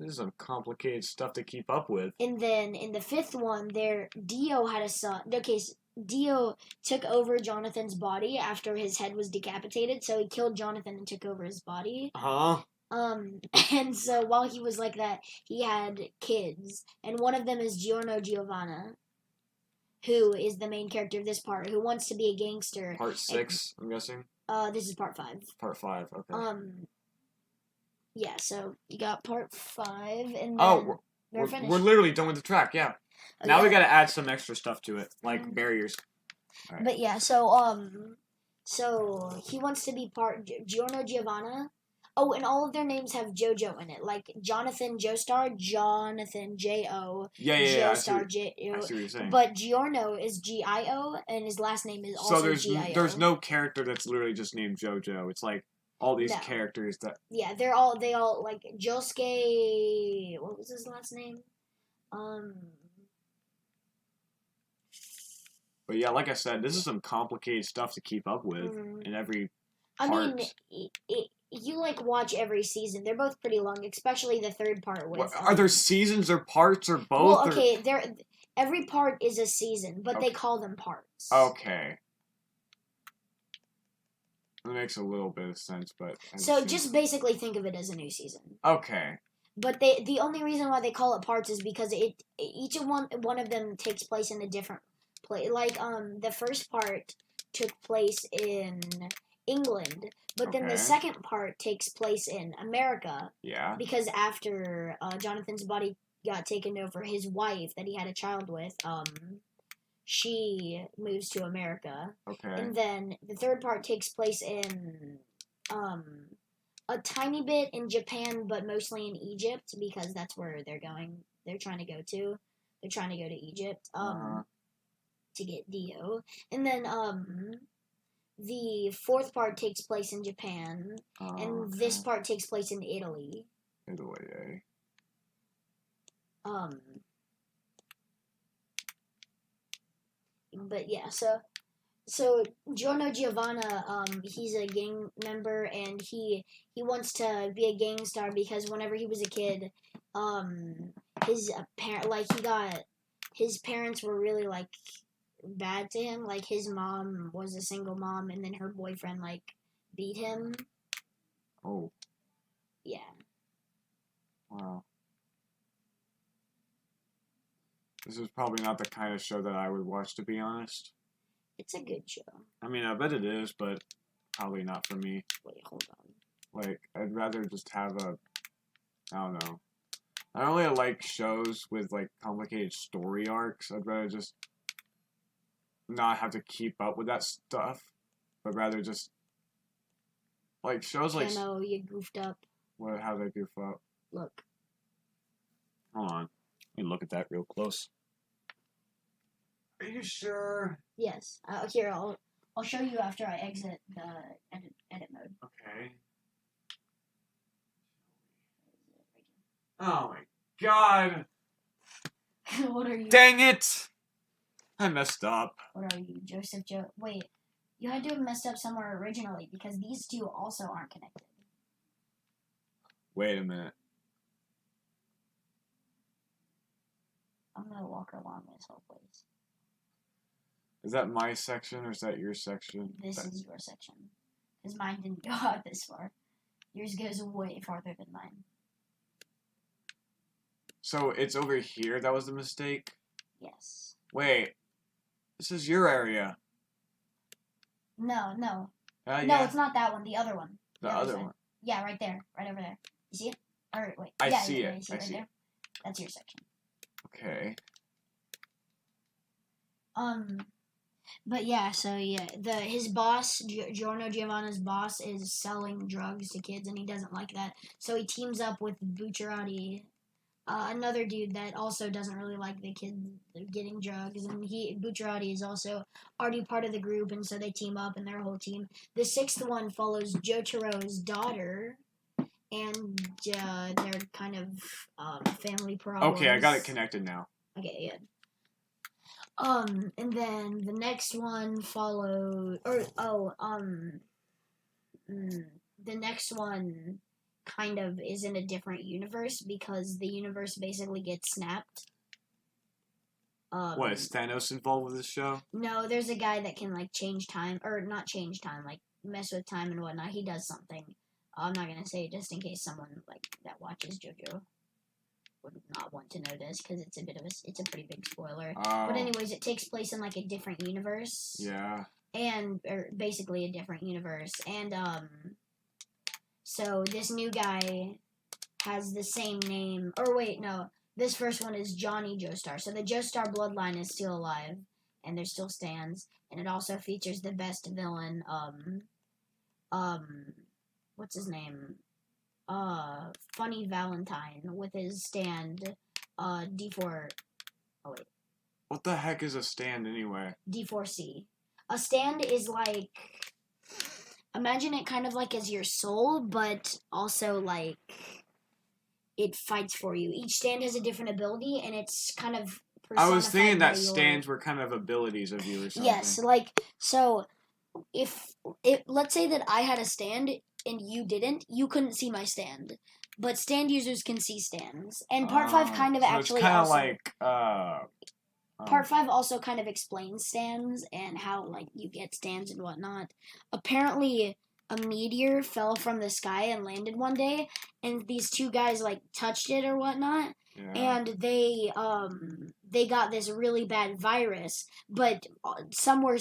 This is some complicated stuff to keep up with. And then in the fifth one, Dio had a son. Okay, Dio took over Jonathan's body after his head was decapitated, so he killed Jonathan and took over his body. Huh? And so while he was like that, he had kids, and one of them is Giorno Giovanna, who is the main character of this part, who wants to be a gangster. Part 6, I'm guessing? This is part 5. Part 5, okay. Yeah, so you got part 5, and then we're literally done with the track, yeah. Okay. Now we gotta add some extra stuff to it, like barriers. Right. But yeah, so he wants to be part Giorno Giovanna. Oh, and all of their names have JoJo in it, like Jonathan Joestar, Jonathan J-O, Joestar J-O. I see what you're saying. But Giorno is G-I-O, and his last name is also G-I-O. So there's no character that's literally just named JoJo. It's like all these characters that... Yeah, they all, like, Josuke... What was his last name? But yeah, like I said, this is some complicated stuff to keep up with in every part. I mean, you, like, watch every season. They're both pretty long, especially the third part. Are there seasons or parts or both? Well, okay, every part is a season, but they call them parts. Okay. That makes a little bit of sense, but... So just basically think of it as a new season. Okay. But the only reason why they call it parts is because each one of them takes place in a different place. Like, the first part took place in England, but then the second part takes place in America. Yeah. Because after Jonathan's body got taken over, his wife that he had a child with, she moves to America. Okay. And then the third part takes place in a tiny bit in Japan, but mostly in Egypt, because that's where they're going. They're trying to go to. They're trying to go to Egypt to get Dio. And then the fourth part takes place in Japan, and this part takes place in Italy. Italy, eh? But yeah, so Giorno Giovanna, he's a gang member, and he wants to be a gang star because whenever he was a kid, his parents were really, like, bad to him. Like, his mom was a single mom, and then her boyfriend, like, beat him. Oh. Yeah. Wow. This is probably not the kind of show that I would watch, to be honest. It's a good show. I mean, I bet it is, but probably not for me. Wait, hold on. Like, I'd rather just have I don't know. I don't really like shows with, like, complicated story arcs. I'd rather just not have to keep up with that stuff, but rather just, like, shows like... I know, you goofed up. How did I goof up? Look. Hold on. Let me look at that real close. Are you sure? Yes. Here, I'll show you after I exit the edit mode. Okay. Oh my god! What are you? Dang it! I messed up. What are you, Joseph Joe? Wait, you had to have messed up somewhere originally because these two also aren't connected. Wait a minute. I'm gonna walk along this whole place. Is that my section or is that your section? This is your section. Because mine didn't go out this far. Yours goes way farther than mine. So it's over here that was the mistake? Yes. Wait. This is your area. No. No, it's not that one. The other one. The other one? Yeah, right there. Right over there. You see it? Or, wait. I see it. You see it right there? That's your section. Okay. But yeah, so yeah, his boss, Giorno Giovanna's boss, is selling drugs to kids, and he doesn't like that. So he teams up with Bucciarati, another dude that also doesn't really like the kids getting drugs, and Bucciarati is also already part of the group, and so they team up, and their whole team. The sixth one follows Jotaro's daughter, and their kind of family problems. Okay, I got it connected now. Okay, good. And then the next one followed, the next one kind of is in a different universe because the universe basically gets snapped. What, is Thanos involved with this show? No, there's a guy that can like change time, or not change time, like mess with time and whatnot. He does something. I'm not gonna say it just in case someone like that watches JoJo would not want to know this because it's a pretty big spoiler. Oh. But anyways, it takes place in like a different universe. Yeah. Or basically a different universe, and so this new guy has the same name. Or wait, no. This first one is Johnny Joestar. So the Joestar bloodline is still alive, and there still stands. And it also features the best villain, what's his name? Funny Valentine with his stand, D4. Oh wait. What the heck is a stand anyway? D4C. A stand is like, imagine it kind of like as your soul, but also like it fights for you. Each stand has a different ability, and it's kind of I was thinking that stands were kind of abilities of you or something. Yes, like, so, let's say that I had a stand, and you didn't, you couldn't see my stand. But stand users can see stands. And Part 5 kind of so actually it's kind of also... like, Part 5 also kind of explains stands, and how, like, you get stands and whatnot. Apparently, a meteor fell from the sky and landed one day, and these two guys like touched it or whatnot, and they got this really bad virus. But somewhere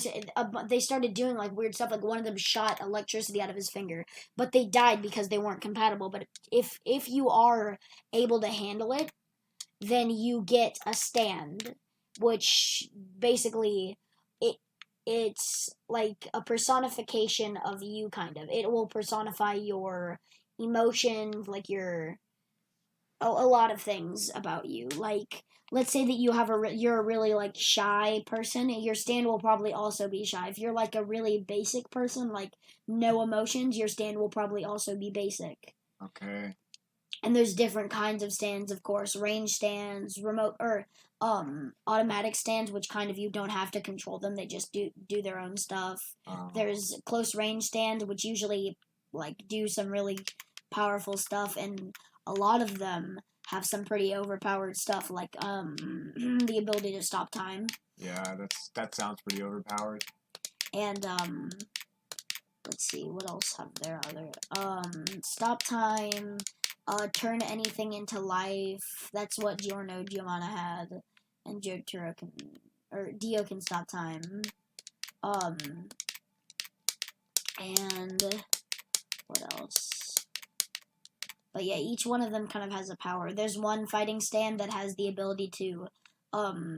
they started doing like weird stuff. Like one of them shot electricity out of his finger, but they died because they weren't compatible. But if you are able to handle it, then you get a stand, which basically it's like a personification of you, kind of. It will personify your emotions, like a lot of things about you. Like, let's say that you're a really like shy person, your stand will probably also be shy. If you're like a really basic person, like no emotions, your stand will probably also be basic. Okay. And there's different kinds of stands, of course. Range stands, remote, or automatic stands, which kind of you don't have to control them. They just do their own stuff. There's close range stands, which usually like do some really powerful stuff, and a lot of them have some pretty overpowered stuff, like the ability to stop time. Yeah, that sounds pretty overpowered. And let's see, what else have there? Stop time. Turn anything into life. That's what Giorno Giovanna had, and Dio can stop time. And what else? But yeah, each one of them kind of has a power. There's one fighting stand that has the ability to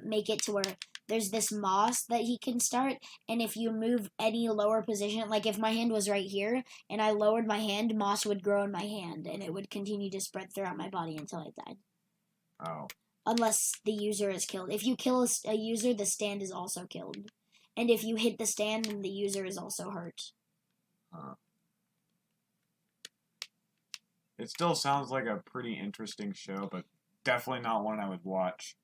make it to where there's this moss that he can start, and if you move any lower position, like if my hand was right here and I lowered my hand, moss would grow in my hand and it would continue to spread throughout my body until I died. Oh. Unless the user is killed. If you kill a user, the stand is also killed. And if you hit the stand, then the user is also hurt. It still sounds like a pretty interesting show, but definitely not one I would watch.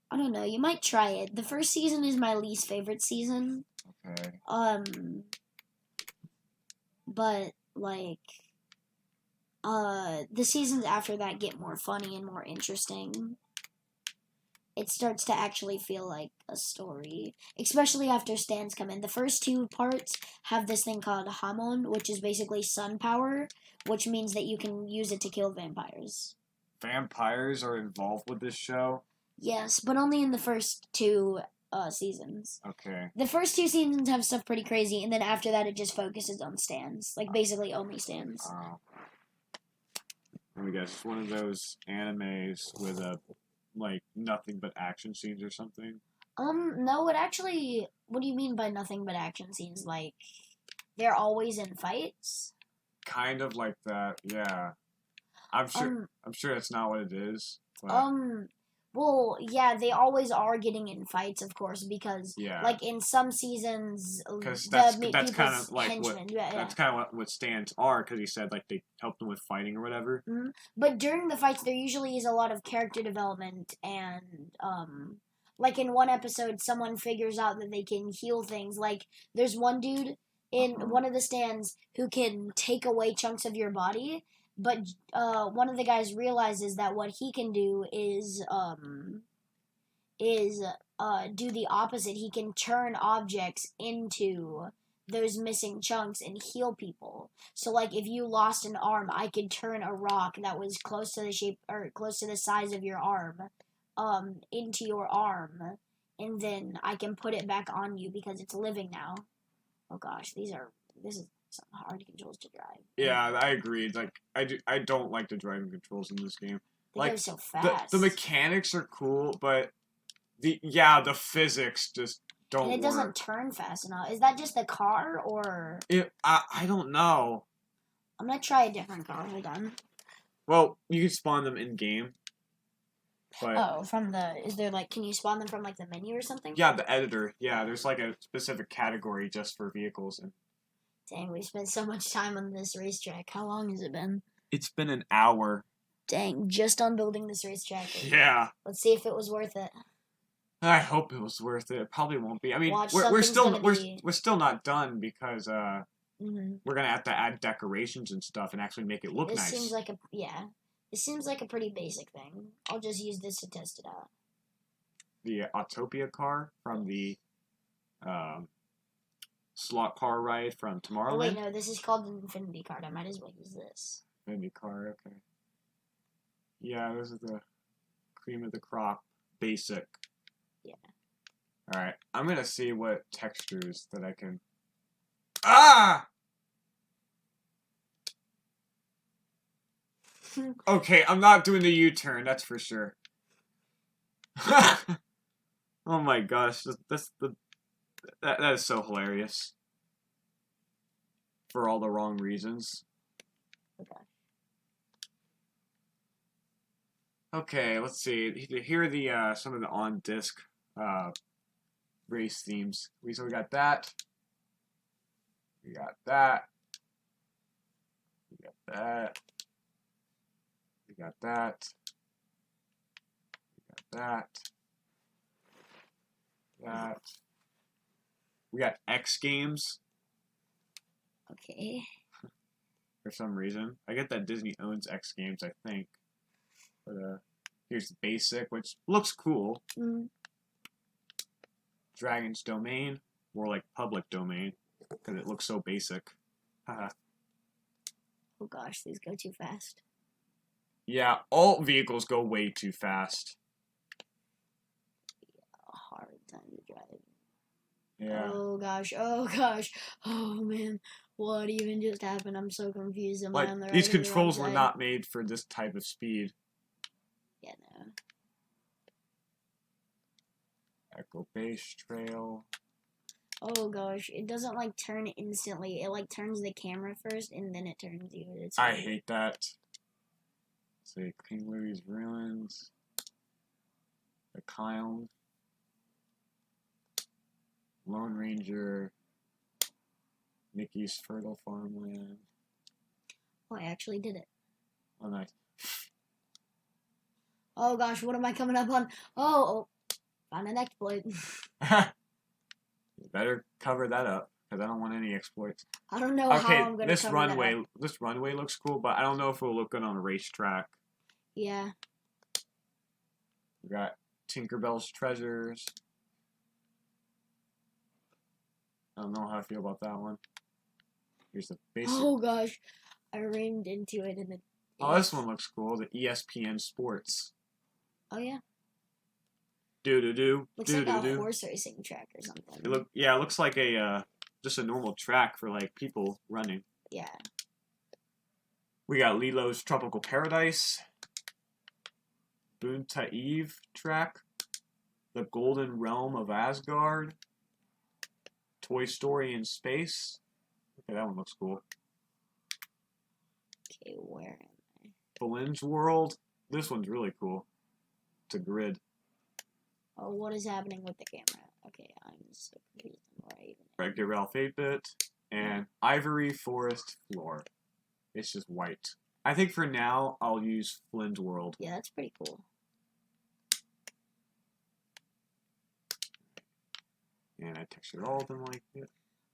I don't know, you might try it. The first season is my least favorite season. Okay. But, like, the seasons after that get more funny and more interesting. It starts to actually feel like a story, especially after stands come in. The first two parts have this thing called Hamon, which is basically sun power, which means that you can use it to kill vampires. Vampires are involved with this show? Yes, but only in the first two seasons. Okay. The first two seasons have stuff pretty crazy, and then after that it just focuses on stands. Like, basically only stands. Let me guess, one of those animes with like, nothing but action scenes or something? No, it actually... What do you mean by nothing but action scenes? Like, they're always in fights? Kind of like that, yeah. I'm sure that's not what it is. But... Well, yeah, they always are getting in fights, of course, because, like, in some seasons, because that's kind of like henchmen, that's kind of what stands are, because he said, like, they help them with fighting or whatever. Mm-hmm. But during the fights, there usually is a lot of character development, and, like, in one episode, someone figures out that they can heal things. Like, there's one dude in one of the stands who can take away chunks of your body, But one of the guys realizes that what he can do is do the opposite. He can turn objects into those missing chunks and heal people. So like if you lost an arm, I could turn a rock that was close to the shape or close to the size of your arm into your arm, and then I can put it back on you because it's living now. Oh gosh, this is some hard controls to drive. Yeah, I agree. Like I don't like the driving controls in this game. They Like go so fast. the mechanics are cool, but the physics just don't and it work. doesn't turn fast enough. Is that just the car or? I don't know. I'm gonna try a different car. Hold on. Well, you can spawn them in game. But Oh, from the is there like can you spawn them from like the menu or something? yeah, the editor. Yeah, there's like a specific category just for vehicles. And Dang, we spent so much time on this racetrack. How long has it been? it's been an hour. Dang, just on building this racetrack. Yeah. Let's see if it was worth it. I hope it was worth it. It probably won't be. I mean, Watch, we're still something's gonna be- we're still not done because Mhm. we're gonna have to add decorations and stuff and actually make it look This nice. seems like a yeah. This seems like a pretty basic thing. I'll just use this to test it out. The Autopia car from the slot car ride from Tomorrowland. Oh wait, no, this is called an Infinity card. I might as well use this. Infinity car, okay. Yeah, this is the cream of the crop, basic. Yeah. All right, I'm gonna see what textures that I can. Ah! Okay, I'm not doing the U-turn. That's for sure. Oh my gosh, that is so hilarious. For all the wrong reasons. Okay. Okay, let's see. Here are the some of the on-disc race themes. So we got that. We got that. We got that. We got that. We got that. That. We got X Games Okay. for some reason. I get that Disney owns X Games, I think. But here's the basic, which looks cool. Mm. Dragon's Domain, more like public domain, because it looks so basic. Haha. Oh gosh, these go too fast. Yeah, all vehicles go way too fast. A hard time to drive. Yeah. Oh gosh, oh man, what even just happened? I'm so confused. Am I Like, on the right these or the wrong controls were side? not made for this type of speed. Yeah, no. Echo Base Trail. Oh gosh, it doesn't like turn instantly. It like turns the camera first and then it turns you. It's I weird. hate that. Let's see, King Louis Ruins. The Kyle. Lone Ranger. Mickey's Fertile Farmland. Oh, I actually did it. Oh, nice. Oh gosh, what am I coming up on? Oh, found an exploit. You better cover that up, because I don't want any exploits. I don't know how Okay, I'm gonna this cover that runway, up. this runway looks cool, but I don't know if it will look good on a racetrack. Yeah. We got Tinkerbell's Treasures. I don't know how I feel about that one. Here's the basic. Oh gosh, I rammed into it and then. Oh, this one looks cool. The ESPN Sports. Oh yeah. Do. Looks like a horse racing track or something. It looks like a just a normal track for like people running. Yeah. We got Lilo's Tropical Paradise. Boonta Eve track. The Golden Realm of Asgard. Toy Story in Space. Okay, that one looks cool. Okay, where am I? Belin's World. This one's really cool. It's a grid. Oh, what is happening with the camera? Okay, I'm so confused. Where I even Wreck-It Ralph 8-Bit. And Ivory Forest Floor. It's just white. I think for now, I'll use Flynn's World. Yeah, that's pretty cool. And I textured all of them like it.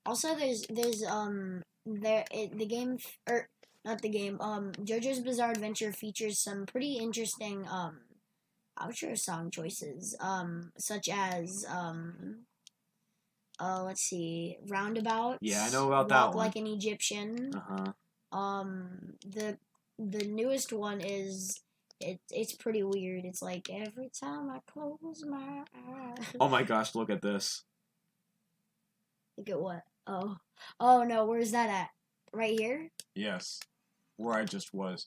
Also, the game not the game. JoJo's Bizarre Adventure features some pretty interesting outro song choices. Such as let's see, Roundabout. Yeah, I know about that Walk one. Like an Egyptian. The newest one is it's pretty weird. It's like every time I close my eyes. Oh my gosh, look at this. Look at what? Oh no, where's that at? Right here? Yes, where I just was.